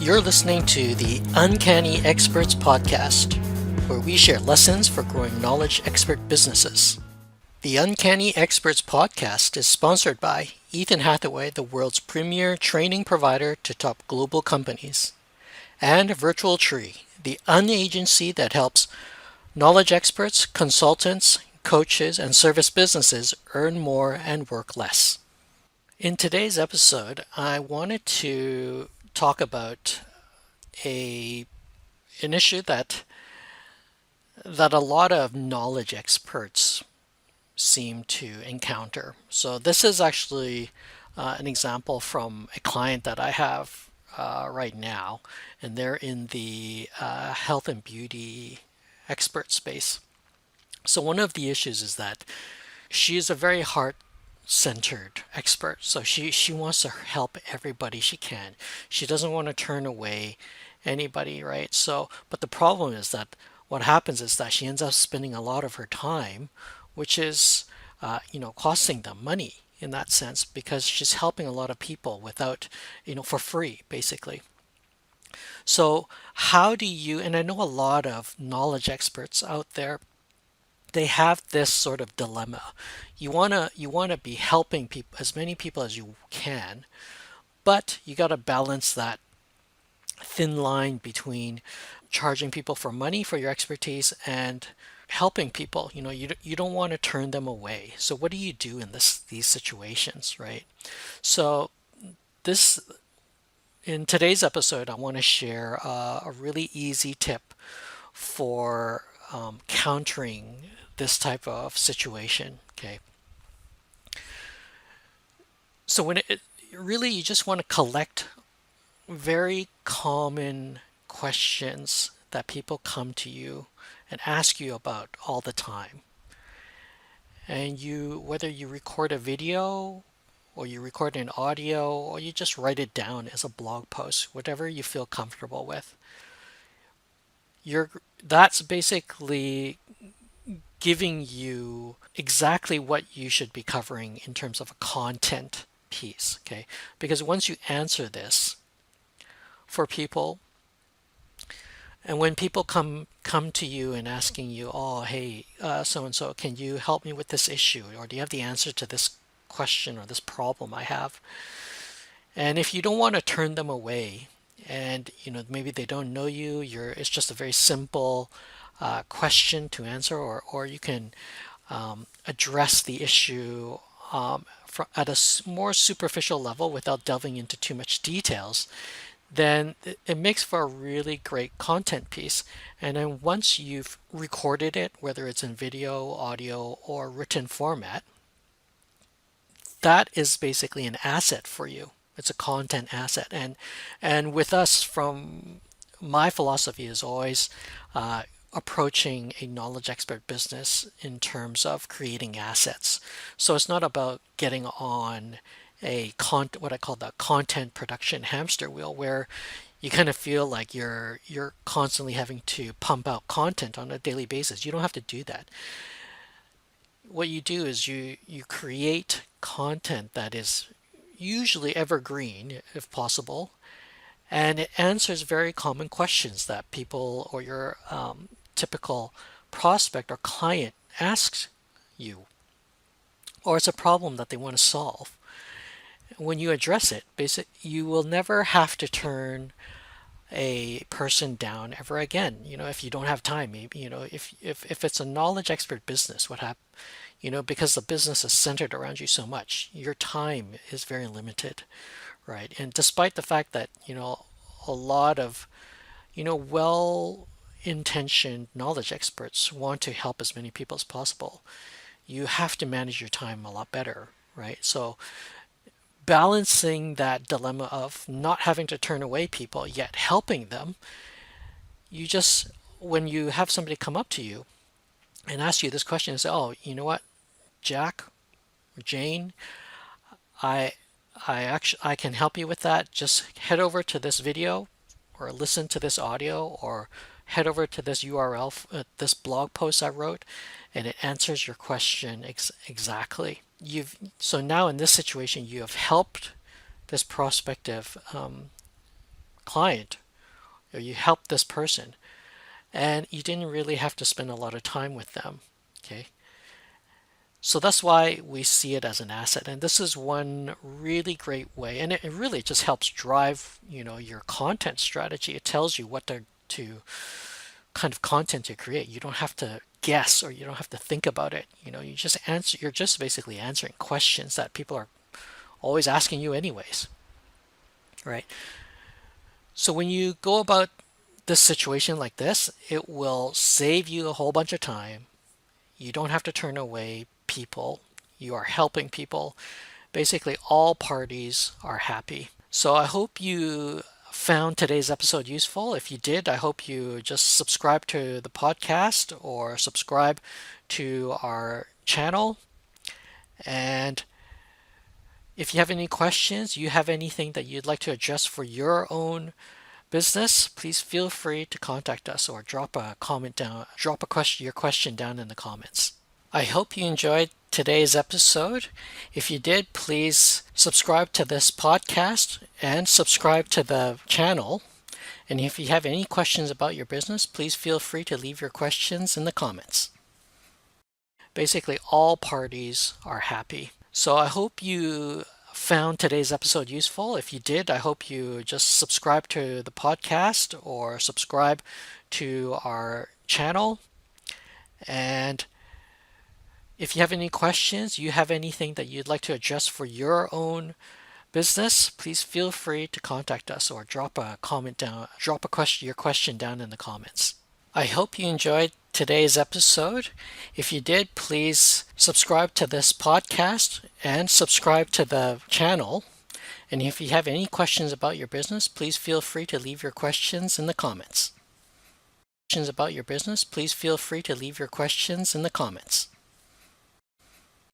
You're listening to the Uncanny Experts Podcast, where we share lessons for growing knowledge expert businesses. The Uncanny Experts Podcast is sponsored by Ethan Hathaway, the world's premier training provider to top global companies, and Virtual Tree, the unagency that helps knowledge experts, consultants, coaches, and service businesses earn more and work less. In today's episode, I wanted to talk about a an issue that a lot of knowledge experts seem to encounter. So this is actually an example from a client that I have right now, and they're in the health and beauty expert space. So one of the issues is that she is a very heart-centered expert. So she wants to help everybody she can. She doesn't want to turn away anybody, right? So, but the problem is that what happens is that she ends up spending a lot of her time, which is, costing them money in that sense because she's helping a lot of people without, for free, basically. So, how do you, and I know a lot of knowledge experts out there, they have this sort of dilemma. You want to be helping people, as many people as you can, but you got to balance that thin line between charging people for money for your expertise and helping people. You don't want to turn them away. So what do you do in these situations, right? So this in today's episode, I want to share a really easy tip for countering this type of situation. Okay, so when it really you just want to collect very common questions that people come to you and ask you about all the time. And whether you record a video or you record an audio or you just write it down as a blog post, whatever you feel comfortable with, that's basically giving you exactly what you should be covering in terms of a content piece, okay? Because once you answer this for people, and when people come to you and asking you, oh, hey, so and so, can you help me with this issue, or do you have the answer to this question or this problem I have? And if you don't want to turn them away, and maybe they don't know you, it's just a very simple question to answer, or you can address the issue at a more superficial level without delving into too much details, then it makes for a really great content piece. And then once you've recorded it, whether it's in video, audio, or written format, that is basically an asset for you. It's a content asset. And with us, from my philosophy is always approaching a knowledge expert business in terms of creating assets. So it's not about getting on what I call the content production hamster wheel, where you kind of feel like you're constantly having to pump out content on a daily basis. You don't have to do that. What you do is you create content that is usually evergreen, if possible, and it answers very common questions that people or your typical prospect or client asks you, or it's a problem that they want to solve. When you address it, you will never have to turn a person down ever again. If you don't have time, maybe, if it's a knowledge expert business, because the business is centered around you so much, your time is very limited, right? And despite the fact that, a lot of, well-intentioned knowledge experts want to help as many people as possible, you have to manage your time a lot better, right? So balancing that dilemma of not having to turn away people yet helping them, when you have somebody come up to you and ask you this question and say, oh, you know what, Jack or Jane, I I can help you with that. Just head over to this video or listen to this audio or head over to this URL, this blog post I wrote, and it answers your question exactly. So now in this situation, you have helped this prospective client, or you helped this person, and you didn't really have to spend a lot of time with them. Okay. So that's why we see it as an asset. And this is one really great way. And it really just helps drive, your content strategy. It tells you what to kind of content to create. You don't have to guess, or you don't have to think about it. You're just basically answering questions that people are always asking you anyways, right? So when you go about this situation like this, it will save you a whole bunch of time. You don't have to turn away people. You are helping people. Basically, all parties are happy. So I hope you found today's episode useful. If you did, I hope you just subscribe to the podcast or subscribe to our channel. And if you have any questions, you have anything that you'd like to address for your own business, please feel free to contact us or drop a comment down, your question down in the comments. I hope you enjoyed today's episode. If you did, please subscribe to this podcast and subscribe to the channel. And if you have any questions about your business, please feel free to leave your questions in the comments. Basically, all parties are happy. So I hope you found today's episode useful. If you did, I hope you just subscribe to the podcast or subscribe to our channel. And if you have any questions, you have anything that you'd like to address for your own business, please feel free to contact us or drop a comment down, your question down in the comments. I hope you enjoyed today's episode. If you did, please subscribe to this podcast and subscribe to the channel. And if you have any questions about your business, please feel free to leave your questions in the comments. Questions about your business, please feel free to leave your questions in the comments.